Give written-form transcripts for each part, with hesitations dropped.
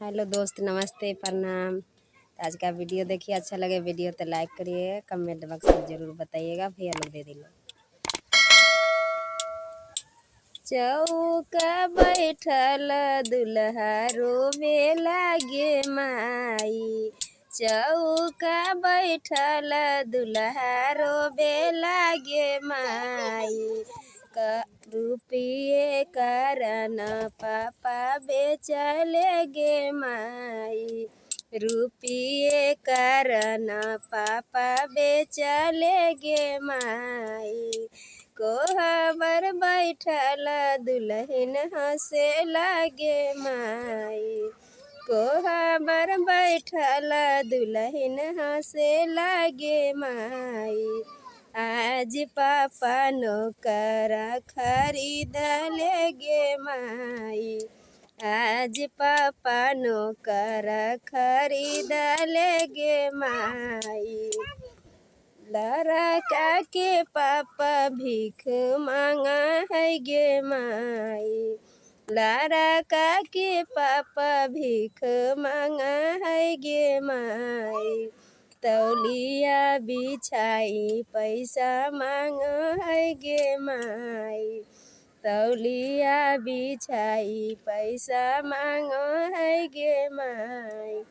Hello दोस्त, नमस्ते, प्रणाम। तो आज का वीडियो देखिए, अच्छा लगे वीडियो तो लाइक करिए, कमेंट बॉक्स में जरूर बताइएगा। भैया लोग दे दिलो। चौका बैठल दुल्हा रोवे लागे माई। चौका बैठल दुल्हा रोवे लागे माई। रुपये कारण पापा बेचले गे माई। रुपये कारण पापा बेचले गे माई। कोहबर बैठल दुल्हन हंसे लागे माई। कोहबर बैठल दुल्हन हंसे लागे माई। आज पापा नौकर खरीद ले गे माई। आज पापा नौकर खरीद ले गे माई। लड़का के पापा भीख मांगा है गे माई। लड़का के पापा भीख मांगा है गे माई। तौलिया बिछाई पैसा मांग है गे माई। तौलिया बिछाई पैसा मांग है गे माई।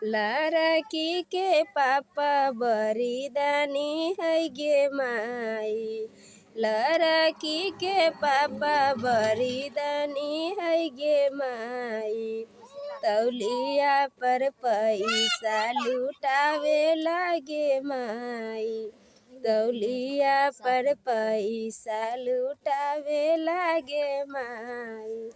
लड़की के पापा बरिदानी है गे माई। लड़की के पापा बरिदानी है गे माई। तौलिया पर पैसा लुटावे लागे माई। तौलिया पर पैसा लुटावे लागे माई।